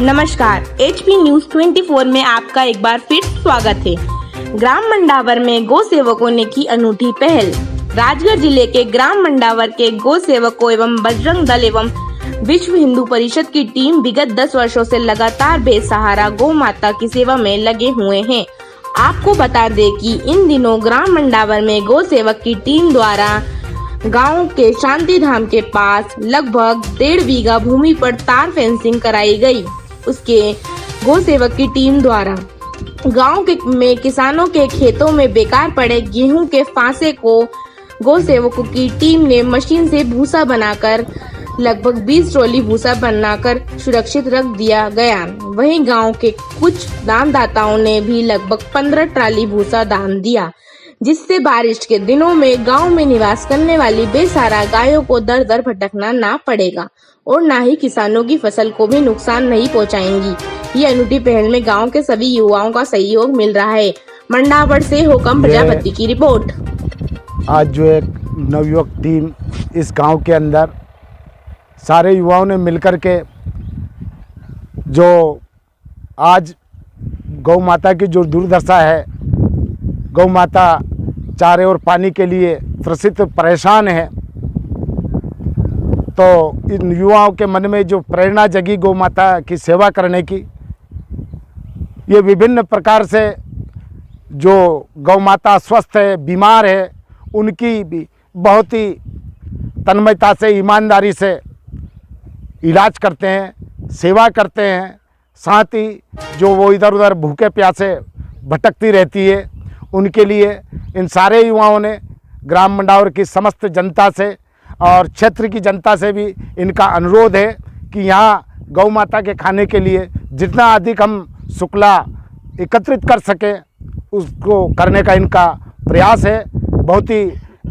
नमस्कार, HP news 24 में आपका एक बार फिर स्वागत है। ग्राम मंडावर में गौ सेवकों ने की अनूठी पहल। राजगढ़ जिले के ग्राम मंडावर के गौ सेवकों एवं बजरंग दल एवं विश्व हिंदू परिषद की टीम विगत 10 वर्षों से लगातार बेसहारा गौ माता की सेवा में लगे हुए हैं। आपको बता दें कि इन दिनों ग्राम मंडावर में गौ सेवक की टीम द्वारा गांव के शांति धाम के पास लगभग 1.5 बीघा भूमि पर तार फेंसिंग कराई गई। उसके गौ सेवक की टीम द्वारा गांव में किसानों के खेतों में बेकार पड़े गेहूं के फांसे को गौ सेवकों की टीम ने मशीन से भूसा बनाकर लगभग 20 ट्रॉली भूसा बनाकर सुरक्षित रख दिया गया। वहीं गांव के कुछ दानदाताओं ने भी लगभग 15 ट्रॉली भूसा दान दिया, जिससे बारिश के दिनों में गांव में निवास करने वाली बेसहारा गायों को दर दर भटकना ना पड़ेगा और ना ही किसानों की फसल को भी नुकसान नहीं पहुंचाएंगी। ये अनूठी पहल में गांव के सभी युवाओं का सहयोग मिल रहा है। मंडावर से हुकम प्रजापति की रिपोर्ट। आज जो एक नवयुवक टीम इस गांव के अंदर सारे युवाओं ने मिलकर के जो आज गौ माता की जो दुर्दशा है, गौ माता चारे और पानी के लिए त्रसित परेशान है, तो इन युवाओं के मन में जो प्रेरणा जगी गौ माता की सेवा करने की, ये विभिन्न प्रकार से जो गौ माता स्वस्थ है, बीमार है, उनकी भी बहुत ही तन्मयता से, ईमानदारी से इलाज करते हैं, सेवा करते हैं। साथ ही जो वो इधर उधर भूखे प्यासे भटकती रहती है, उनके लिए इन सारे युवाओं ने ग्राम मंडावर की समस्त जनता से और क्षेत्र की जनता से भी इनका अनुरोध है कि यहाँ गौ माता के खाने के लिए जितना अधिक हम शुक्ला एकत्रित कर सकें, उसको करने का इनका प्रयास है। बहुत ही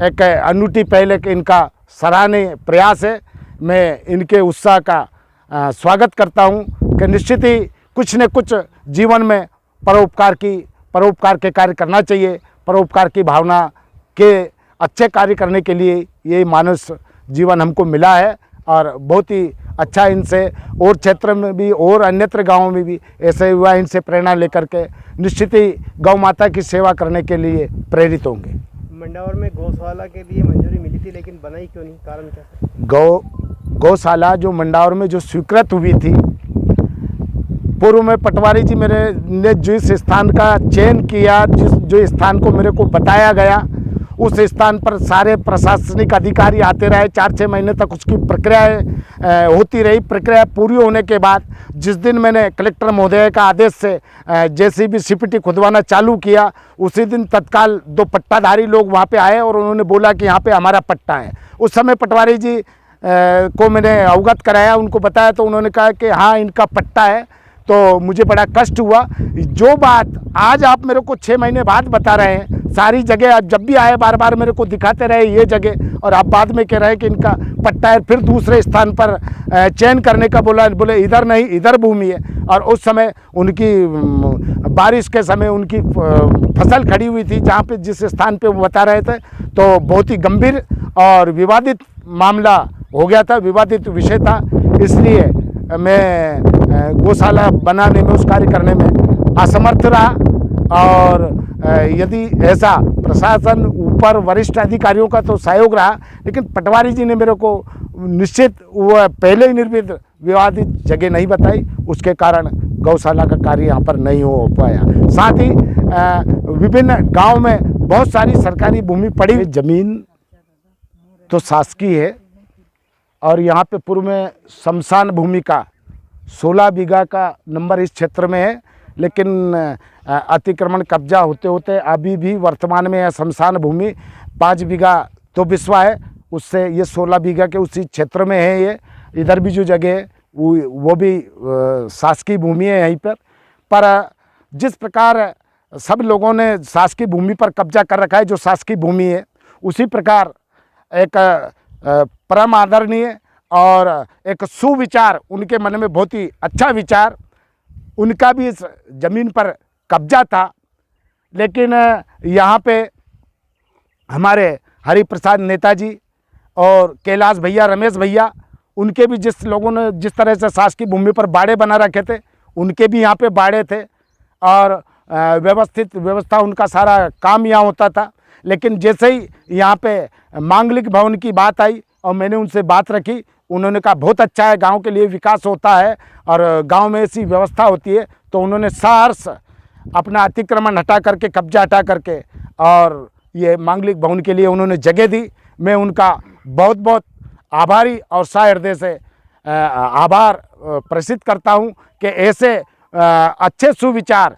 एक अनूठी पहले के इनका सराहनीय प्रयास है। मैं इनके उत्साह का स्वागत करता हूँ कि निश्चित ही कुछ न कुछ जीवन में परोपकार के कार्य करना चाहिए। परोपकार की भावना के अच्छे कार्य करने के लिए ये मानस जीवन हमको मिला है और बहुत ही अच्छा इनसे और क्षेत्र में भी और अन्यत्र गाँवों में भी ऐसे युवा इनसे प्रेरणा लेकर के निश्चित ही गौ माता की सेवा करने के लिए प्रेरित होंगे। मंडावर में गौशाला के लिए मंजूरी मिली थी, लेकिन बनाई क्यों नहीं, कारण क्या? गौशाला जो मंडावर में जो स्वीकृत हुई थी, पूर्व में पटवारी जी मेरे ने जिस स्थान का चयन किया, जो स्थान को मेरे को बताया गया, उस स्थान पर सारे प्रशासनिक अधिकारी आते रहे। 4-6 महीने तक उसकी प्रक्रिया होती रही। प्रक्रिया पूरी होने के बाद जिस दिन मैंने कलेक्टर महोदय का आदेश से JCB CPT खुदवाना चालू किया, उसी दिन तत्काल 2 पट्टाधारी लोग वहाँ पे आए और उन्होंने बोला कि यहाँ पे हमारा पट्टा है। उस समय पटवारी जी को मैंने अवगत कराया, उनको बताया, तो उन्होंने कहा कि हाँ इनका पट्टा है। तो मुझे बड़ा कष्ट हुआ। जो बात आज आप मेरे को 6 महीने बाद बता रहे हैं, सारी जगह आप जब भी आए बार बार मेरे को दिखाते रहे ये जगह, और आप बाद में कह रहे हैं कि इनका पट्टा है। फिर दूसरे स्थान पर चयन करने का बोले इधर नहीं, इधर भूमि है। और उस समय उनकी बारिश के समय उनकी फसल खड़ी हुई थी जहाँ पे जिस स्थान पे वो बता रहे थे, तो बहुत ही गंभीर और विवादित मामला हो गया था, विवादित विषय था। इसलिए मैं गौशाला बनाने में, उस कार्य करने में असमर्थ रहा। और यदि ऐसा प्रशासन ऊपर वरिष्ठ अधिकारियों का तो सहयोग रहा, लेकिन पटवारी जी ने मेरे को निश्चित वो पहले ही निर्विवाद विवादित जगह नहीं बताई, उसके कारण गौशाला का कार्य यहाँ पर नहीं हो पाया। साथ ही विभिन्न गांव में बहुत सारी सरकारी भूमि पड़ी हुई, जमीन तो शासकीय है और यहाँ पे पूर्व में शमशान भूमि का 16 बीघा का नंबर इस क्षेत्र में है, लेकिन अतिक्रमण कब्जा होते होते अभी भी वर्तमान में शमशान भूमि 5 बीघा तो बिस्वा है, उससे ये 16 बीघा के उसी क्षेत्र में है। ये इधर भी जो जगह है वो भी शासकीय भूमि है यहीं पर जिस प्रकार सब लोगों ने शासकीय भूमि पर कब्जा कर रखा है, जो शासकीय भूमि है, उसी प्रकार एक परम आदरणीय और एक सुविचार, उनके मन में बहुत ही अच्छा विचार, उनका भी इस जमीन पर कब्जा था। लेकिन यहाँ पे हमारे हरिप्रसाद नेताजी और कैलाश भैया, रमेश भैया, उनके भी जिस लोगों ने जिस तरह से शासकीय भूमि पर बाड़े बना रखे थे, उनके भी यहाँ पे बाड़े थे और व्यवस्थित व्यवस्था उनका सारा काम यहाँ होता था। लेकिन जैसे ही यहाँ पे मांगलिक भवन की बात आई और मैंने उनसे बात रखी, उन्होंने कहा बहुत अच्छा है, गांव के लिए विकास होता है और गांव में ऐसी व्यवस्था होती है। तो उन्होंने सहर्ष अपना अतिक्रमण हटा करके, कब्जा हटा करके और ये मांगलिक भवन के लिए उन्होंने जगह दी। मैं उनका बहुत बहुत आभारी और सहृदय से आभार प्रसिद्ध करता हूँ कि ऐसे अच्छे सुविचार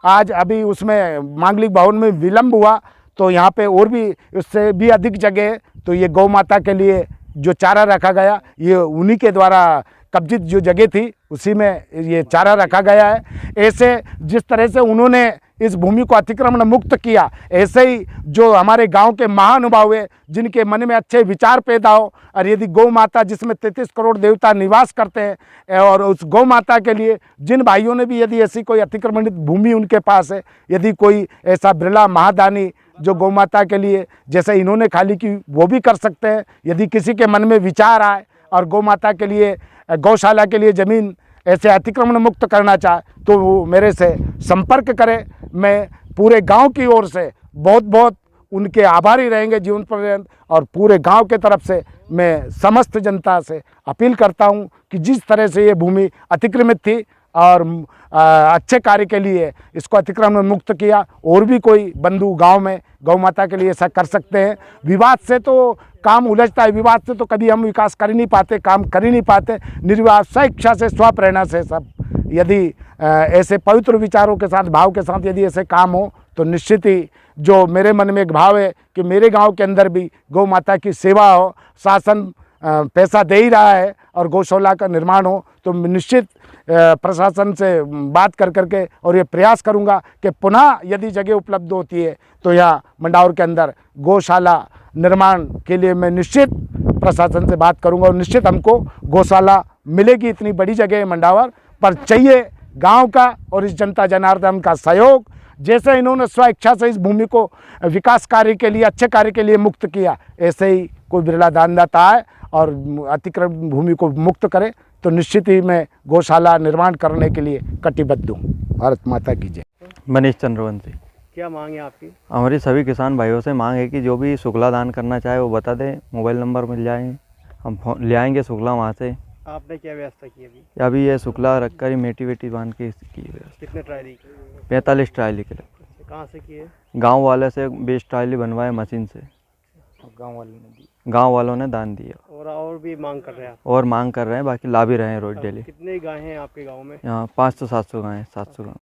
आज अभी उसमें मांगलिक भवन में विलम्ब हुआ तो यहाँ पे और भी उससे भी अधिक जगह है। तो ये गौ माता के लिए जो चारा रखा गया, ये उन्हीं के द्वारा कब्जित जो जगह थी उसी में ये चारा रखा गया है। ऐसे जिस तरह से उन्होंने इस भूमि को अतिक्रमण मुक्त किया, ऐसे ही जो हमारे गांव के महानुभाव है जिनके मन में अच्छे विचार पैदा हो और यदि गौ माता जिसमें 33 करोड़ देवता निवास करते हैं और उस गौ माता के लिए जिन भाइयों ने भी यदि ऐसी कोई अतिक्रमणित भूमि उनके पास है, यदि कोई ऐसा बिरला महादानी जो गौ माता के लिए जैसे इन्होंने खाली की वो भी कर सकते हैं। यदि किसी के मन में विचार आए और गौ माता के लिए गौशाला के लिए ज़मीन ऐसे अतिक्रमण मुक्त करना चाहे तो वो मेरे से संपर्क करे। मैं पूरे गांव की ओर से बहुत बहुत उनके आभारी रहेंगे जीवन पर्यंत और पूरे गांव के तरफ से मैं समस्त जनता से अपील करता हूं कि जिस तरह से ये भूमि अतिक्रमित थी और अच्छे कार्य के लिए इसको अतिक्रमण मुक्त किया, और भी कोई बंधु गांव में गौ माता के लिए ऐसा कर सकते हैं। विवाद से तो काम उलझता है, विवाद से तो कभी हम विकास कर ही नहीं पाते, काम कर ही नहीं पाते। निर्विवाद स्वेच्छा से, स्वप्रेरणा से सब यदि ऐसे पवित्र विचारों के साथ, भाव के साथ यदि ऐसे काम हो तो निश्चित ही जो मेरे मन में एक भाव है कि मेरे गांव के अंदर भी गौ माता की सेवा हो, शासन पैसा दे ही रहा है और गौशाला का निर्माण हो, तो निश्चित प्रशासन से बात कर करके और ये प्रयास करूंगा कि पुनः यदि जगह उपलब्ध होती है तो यहाँ मंडावर के अंदर गौशाला निर्माण के लिए मैं निश्चित प्रशासन से बात करूंगा और निश्चित हमको गौशाला मिलेगी। इतनी बड़ी जगह है मंडावर पर, चाहिए गांव का और इस जनता जनार्दन का सहयोग। जैसे इन्होंने स्व इच्छा से इस भूमि को विकास कार्य के लिए, अच्छे कार्य के लिए मुक्त किया, ऐसे ही कोई बिरला दानदाता आए और अतिक्रमण भूमि को मुक्त करे तो निश्चित ही मैं गौशाला निर्माण करने के लिए कटिबद्ध हूँ। भारत माता की जय। मनीष चंद्रवंशी। क्या मांग है आपकी? हमारी सभी किसान भाइयों से मांग है कि जो भी शुक्ला दान करना चाहे वो बता दें, मोबाइल नंबर मिल जाए, हम ले आएंगे शुक्ला वहाँ से। आपने क्या व्यवस्था की अभी? अभी ये शुक्ला रखकर ही मेटी वेटी बांध के की व्यवस्था। कितने ट्रायली? 45 ट्रायली के लिए। कहाँ से किए? गांव वाले से 20 ट्रायली बनवाए मशीन से, गांव वालों ने दान दिया। और भी मांग कर रहे हैं आप? और मांग कर रहे हैं, बाकी ला भी रहे हैं रोज डेली। कितने गाय हैं आपके गाँव में? यहाँ 500-700 गाय, 700 गाय।